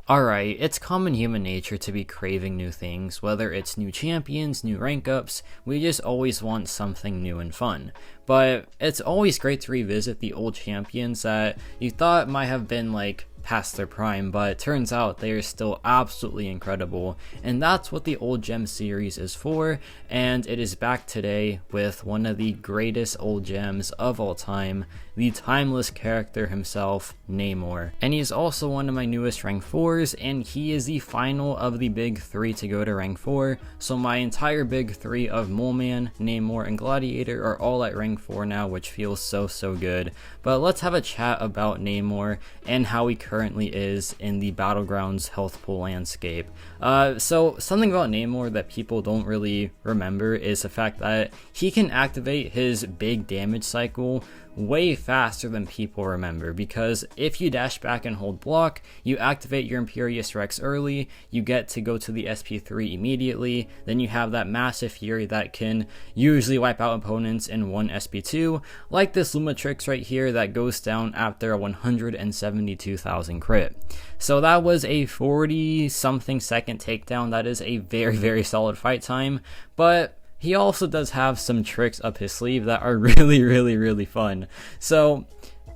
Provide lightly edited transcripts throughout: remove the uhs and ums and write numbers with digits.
Alright, it's common human nature to be craving new things, whether it's new champions, new rank ups, we just always want something new and fun. But it's always great to revisit the old champions that you thought might have been like past their prime, but it turns out they are still absolutely incredible, and that's what the Old Gem series is for, and it is back today with one of the greatest old gems of all time, the timeless character himself, Namor. And he's also one of my newest rank 4s, and he is the final of the big 3 to go to rank 4, so my entire big 3 of Mole Man, Namor, and Gladiator are all at rank 4 now, which feels so good. But let's have a chat about Namor and how he currently is in the Battlegrounds health pool landscape. So something about Namor that people don't really remember is the fact that he can activate his big damage cycle way faster than people remember, because if you dash back and hold block, you activate your Imperious Rex early, you get to go to the SP3 immediately, then you have that massive fury that can usually wipe out opponents in one SP2, like this Lumatrix right here that goes down after a 172,000 crit. So that was a 40 something second takedown. That is a very solid fight time, but he also does have some tricks up his sleeve that are really fun. So,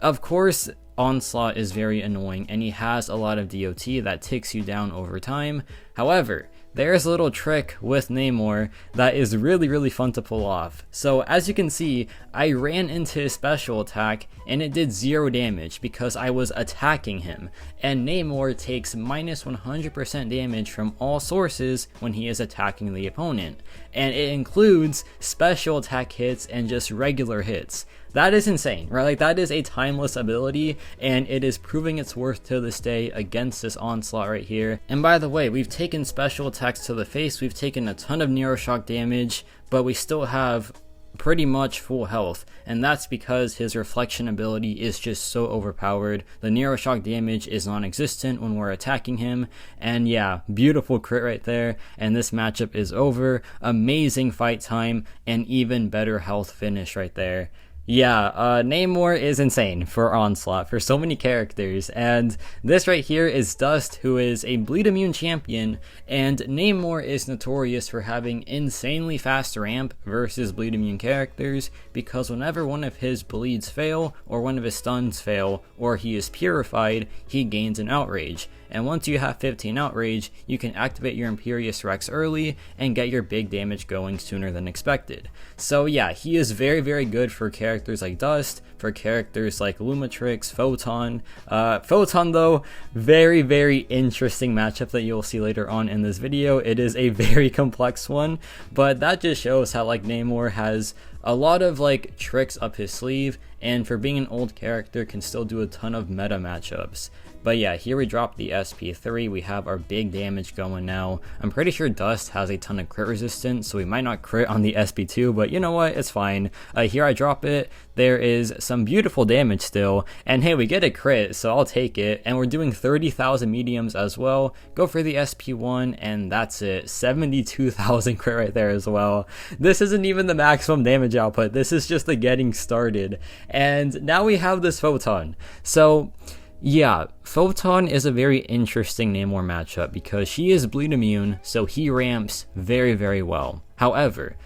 of course, Onslaught is very annoying, and he has a lot of DOT that ticks you down over time. However, there's a little trick with Namor that is really fun to pull off. So as you can see, I ran into his special attack and it did 0 damage because I was attacking him, and Namor takes minus 100% damage from all sources when he is attacking the opponent, and it includes special attack hits and just regular hits. That is insane, right? Like, that is a timeless ability, and it is proving its worth to this day against this Onslaught right here. And by the way, we've taken special attacks to the face, we've taken a ton of Neuroshock damage, but we still have pretty much full health, and that's because his reflection ability is just so overpowered. The Neuroshock damage is non-existent when we're attacking him, and yeah, beautiful crit right there, and this matchup is over. Amazing fight time, and even better health finish right there. Yeah, Namor is insane for Onslaught, for so many characters, and this right here is Dust, who is a bleed immune champion, and Namor is notorious for having insanely fast ramp versus bleed immune characters, because whenever one of his bleeds fail, or one of his stuns fail, or he is purified, he gains an outrage. And once you have 15 outrage, you can activate your Imperious Rex early and get your big damage going sooner than expected. So yeah, he is very good for characters like Dust, for characters like Lumatrix, Photon. Photon though, very interesting matchup that you'll see later on in this video. It is a very complex one, but that just shows how like Namor has a lot of like tricks up his sleeve, and for being an old character can still do a ton of meta matchups. But yeah, here we drop the SP3, we have our big damage going now. I'm pretty sure Dust has a ton of crit resistance, so we might not crit on the SP2, but you know what, it's fine. Here I drop it, there is some beautiful damage still, and hey, we get a crit, so I'll take it, and we're doing 30,000 mediums as well. Go for the SP1, and that's it, 72,000 crit right there as well. This isn't even the maximum damage output, this is just the getting started, and now we have this Photon. So yeah, Photon is a very interesting Namor matchup because she is bleed immune, so he ramps very well. However,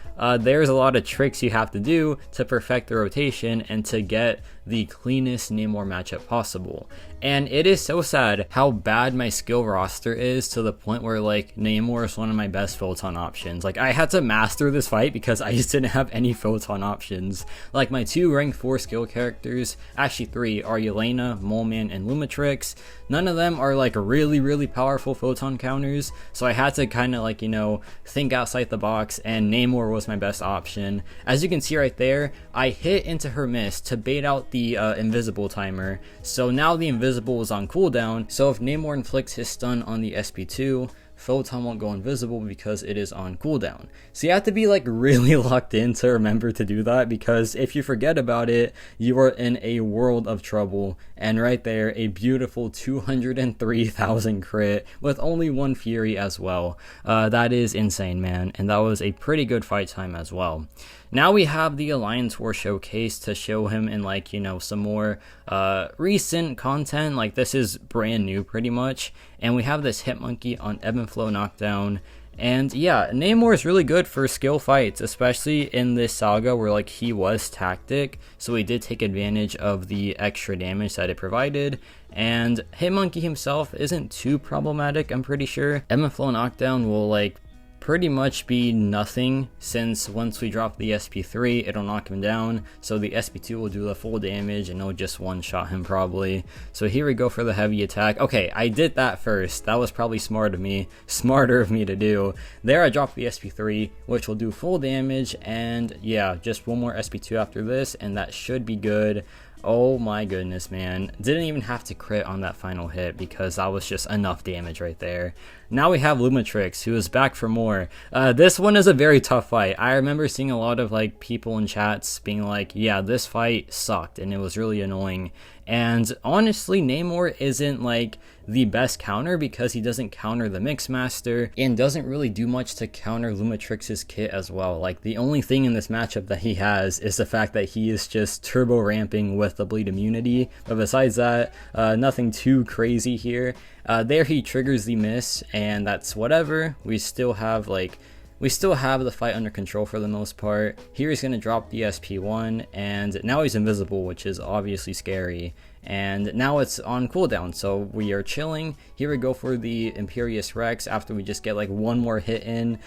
there's a lot of tricks you have to do to perfect the rotation and to get the cleanest Namor matchup possible. And it is so sad how bad my skill roster is, to the point where like Namor is one of my best Photon options. Like, I had to master this fight because I just didn't have any Photon options. Like, my 2 rank 4 skill characters, actually 3, are Yolena, Mole Man, and Lumatrix. None of them are like really powerful Photon counters, so I had to kind of like, you know, think outside the box, and Namor was my best option. As you can see right there, I hit into her mist to bait out the invisible timer, so now the invisible is on cooldown, so if Namor inflicts his stun on the SP2, Photon won't go invisible because it is on cooldown. So you have to be like really locked in to remember to do that, because if you forget about it, you are in a world of trouble. And right there, a beautiful 203,000 crit with only one Fury as well. That is insane, man, and that was a pretty good fight time as well. Now we have the Alliance War Showcase to show him in, like, you know, some more recent content. Like, this is brand new pretty much. And we have this Hitmonkey on Ebb and Flow knockdown. And yeah, Namor is really good for skill fights, especially in this saga where like he was tactic, so he did take advantage of the extra damage that it provided. And Hitmonkey himself isn't too problematic, I'm pretty sure. Ebb and Flow knockdown will like pretty much be nothing, since once we drop the SP3 it'll knock him down, so the SP2 will do the full damage and it'll just one-shot him probably. So here we go for the heavy attack. Okay, I did that first. That was probably smarter of me to do. There I dropped the SP3, which will do full damage, and yeah, just one more SP2 after this and that should be good. Oh my goodness, man. Didn't even have to crit on that final hit because that was just enough damage right there. Now we have Lumatrix, who is back for more. This one is a very tough fight. I remember seeing a lot of like people in chats being like, yeah, this fight sucked and it was really annoying. And honestly, Namor isn't like the best counter because he doesn't counter the Mixmaster and doesn't really do much to counter Lumatrix's kit as well. Like, the only thing in this matchup that he has is the fact that he is just turbo ramping with the bleed immunity. But besides that, nothing too crazy here. There he triggers the miss, and that's whatever. We still have the fight under control for the most part. Here he's going to drop the SP1, and now he's invisible, which is obviously scary. And now it's on cooldown, so we are chilling. Here we go for the Imperious Rex after we just get like one more hit in.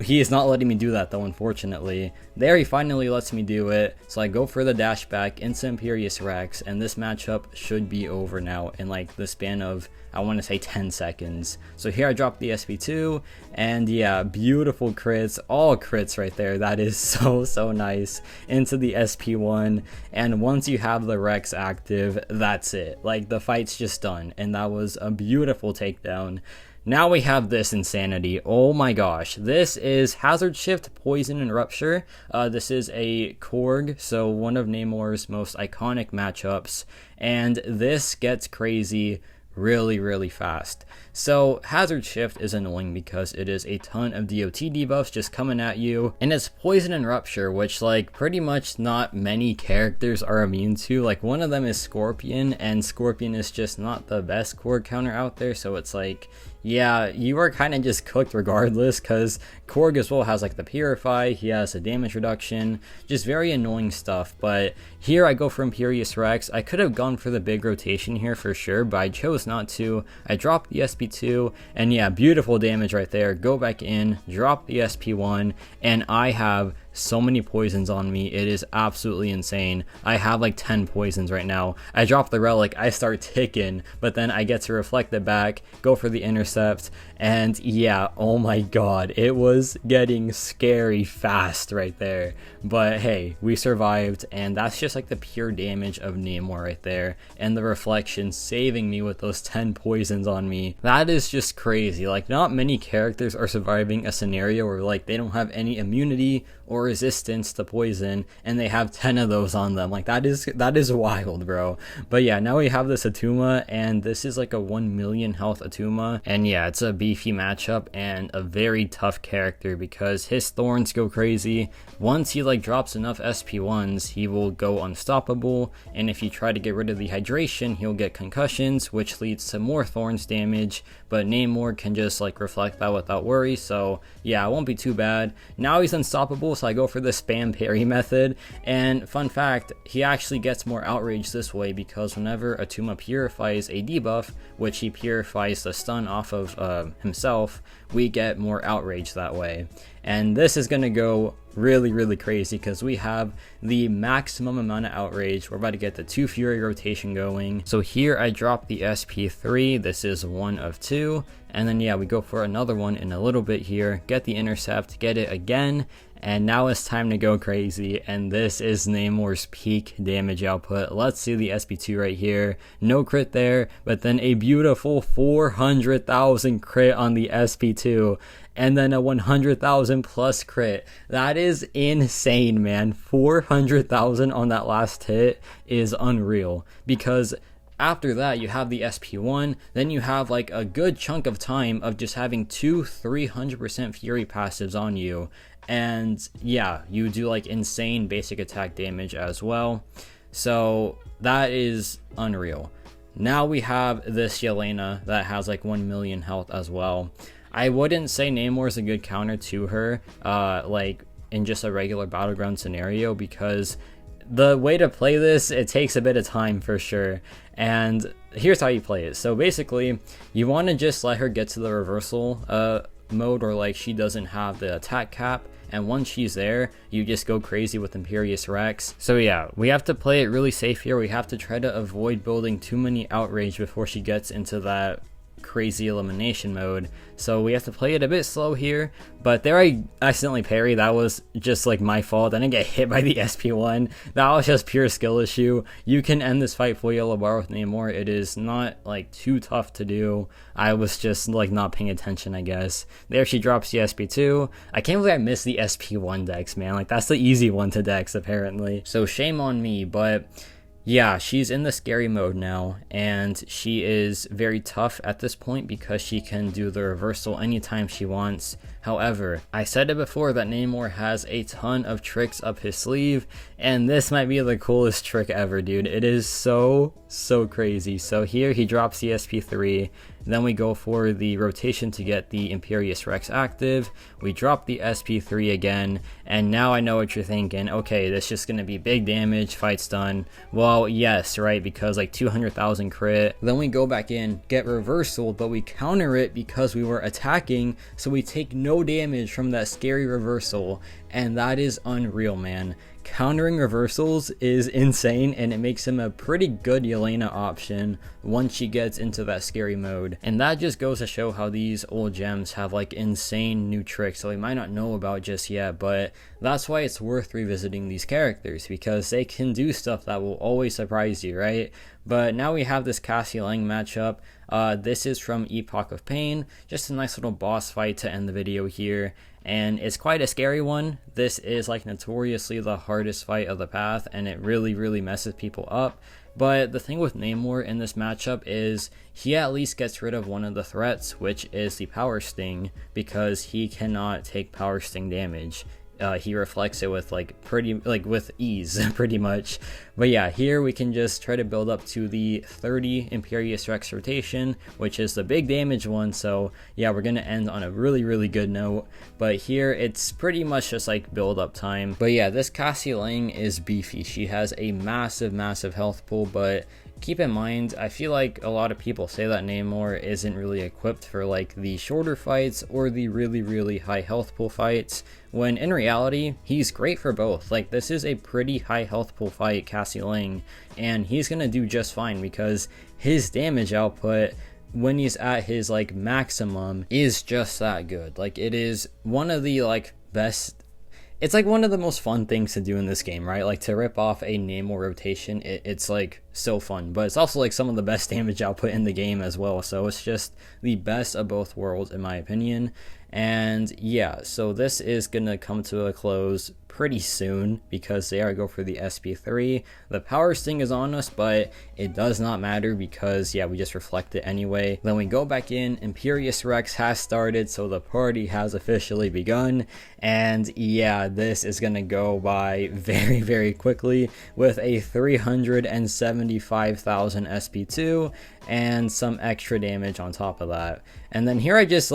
He is not letting me do that though, unfortunately. There he finally lets me do it, so I go for the dash back into Imperious Rex, and this matchup should be over now in like the span of, I want to say 10 seconds. So here I drop the SP2, and yeah, beautiful crits, all crits right there. That is so nice. Into the SP1, and once you have the Rex active, that's it. Like, the fight's just done, and that was a beautiful takedown. Now we have this insanity. Oh my gosh. This is Hazard Shift, Poison, and Rupture. This is a Corg, so one of Namor's most iconic matchups. And this gets crazy really fast. So Hazard Shift is annoying because it is a ton of DOT debuffs just coming at you, and it's Poison and Rupture, which like pretty much not many characters are immune to. Like, one of them is Scorpion, and Scorpion is just not the best core counter out there, so it's like, yeah, you are kind of just cooked regardless, because Corg as well has like the Purify, he has a damage reduction, just very annoying stuff. But here I go for Imperious Rex. I could have gone for the big rotation here for sure, but I chose not to. I dropped the SP2, and yeah, beautiful damage right there. Go back in, drop the SP1, and I have so many poisons on me. It is absolutely insane. I have like 10 poisons right now. I drop the relic, I start ticking, but then I get to reflect it back, go for the intercept, and yeah, oh my god, it was getting scary fast right there. But hey, we survived, and that's just like the pure damage of Namor right there, and the reflection saving me with those 10 poisons on me. That is just crazy. Like, not many characters are surviving a scenario where like they don't have any immunity or resistance to poison, and they have 10 of those on them. Like, that is wild, bro. But yeah, now we have this Atuma, and this is like a 1 million health Atuma, and yeah, it's a beefy matchup and a very tough character because his thorns go crazy. Once he like drops enough SP1s, he will go unstoppable, and if you try to get rid of the hydration, he'll get concussions, which leads to more thorns damage. But Namor can just like reflect that without worry, so yeah, it won't be too bad. Now he's unstoppable, so I go for the spam parry method, and fun fact, he actually gets more outrage this way because whenever Atuma purifies a debuff, which he purifies the stun off of himself, we get more outrage that way. And this is gonna go really crazy because we have the maximum amount of outrage. We're about to get the 2 Fury rotation going. So here I drop the SP3. This is 1 of 2, and then yeah, we go for another one in a little bit here, get the intercept, get it again, And now it's time to go crazy, and this is Namor's peak damage output. Let's see the SP2 right here. No crit there, but then a beautiful 400,000 crit on the SP2, and then a 100,000 plus crit. That is insane, man. 400,000 on that last hit is unreal, because after that you have the SP1, then you have like a good chunk of time of just having 300% fury passives on you, and yeah, you do like insane basic attack damage as well. So that is unreal. Now we have this Yolena that has like 1 million health as well. I wouldn't say Namor is a good counter to her like in just a regular battleground scenario, because the way to play this, it takes a bit of time for sure. And here's how you play it. So basically, you want to just let her get to the reversal mode, or like she doesn't have the attack cap, and once she's there, you just go crazy with Imperious Rex. So yeah, we have to play it really safe here. We have to try to avoid building too many outrage before she gets into that crazy elimination mode. So we have to play it a bit slow here. But there I accidentally parried. That was just like my fault. I didn't get hit by the SP1. That was just pure skill issue. You can end this fight for Yellow Bar with Namor. It is not like too tough to do. I was just like not paying attention, I guess. There she drops the SP2. I can't believe I missed the SP1 dex, man. Like that's the easy one to dex apparently. So shame on me, but yeah, she's in the scary mode now, and she is very tough at this point because she can do the reversal anytime she wants. However, I said it before that Namor has a ton of tricks up his sleeve, and this might be the coolest trick ever, dude. It is so crazy. So here he drops the SP3, then we go for the rotation to get the Imperious Rex active. We drop the SP3 again, and now I know what you're thinking. Okay, this is just gonna be big damage, fight's done. Well, yes, right, because like 200,000 crit. Then we go back in, get reversal, but we counter it because we were attacking, so we take no damage from that scary reversal, and that is unreal, man. Countering reversals is insane, and it makes him a pretty good Yolena option once she gets into that scary mode. And that just goes to show how these old gems have like insane new tricks that we might not know about just yet, but that's why it's worth revisiting these characters, because they can do stuff that will always surprise you, right? But now we have this Cassie Lang matchup. This is from Epoch of Pain, just a nice little boss fight to end the video here, and it's quite a scary one. This is like notoriously the hardest fight of the path, and it really messes people up. But the thing with Namor in this matchup is he at least gets rid of one of the threats, which is the Power Sting, because he cannot take Power Sting damage. He reflects it with with ease pretty much. But yeah, here we can just try to build up to the 30 Imperious Rex rotation, which is the big damage one. So yeah, we're gonna end on a really good note, but here it's pretty much just like build up time. But yeah, this Cassie Lang is beefy. She has a massive health pool, but keep in mind, I feel like a lot of people say that Namor isn't really equipped for like the shorter fights or the really high health pool fights, when in reality, he's great for both. Like, this is a pretty high health pool fight, Cassie Lang, and he's gonna do just fine because his damage output when he's at his like maximum is just that good. Like, it is one of the like best. It's like one of the most fun things to do in this game, right? Like, to rip off a Namor rotation, it's like so fun, but it's also like some of the best damage output in the game as well. So it's just the best of both worlds in my opinion. And yeah, so this is gonna come to a close pretty soon because there I go for the SP3. The Power Sting is on us, but it does not matter because yeah, we just reflect it anyway. Then we go back in, Imperious Rex has started, so the party has officially begun. And yeah, this is gonna go by very quickly with a 375,000 SP2 and some extra damage on top of that. And then here I just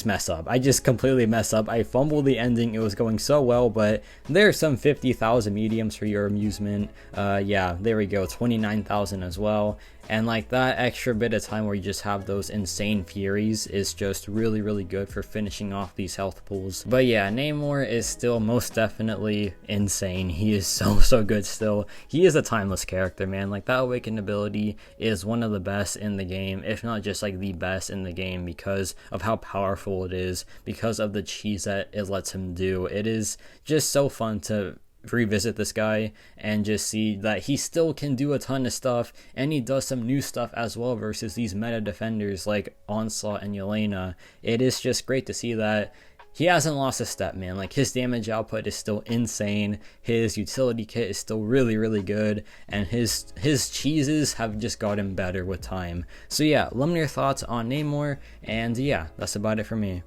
mess up. I just completely mess up. I fumbled the ending. It was going so well, but there's some 50,000 mediums for your amusement. Yeah, there we go. 29,000 as well. And like that extra bit of time where you just have those insane furies is just really good for finishing off these health pools. But yeah, Namor is still most definitely insane. He is so good still. He is a timeless character, man. Like, that awakened ability is one of the best in the game, if not just like the best in the game, because of how powerful powerful it is because of the cheese that it lets him do. It is just so fun to revisit this guy and just see that he still can do a ton of stuff, and he does some new stuff as well versus these meta defenders like Onslaught and Yolena. It is just great to see that he hasn't lost a step, man. Like, his damage output is still insane, his utility kit is still really, really good, and his cheeses have just gotten better with time. So yeah, let me know your thoughts on Namor, and yeah, that's about it for me.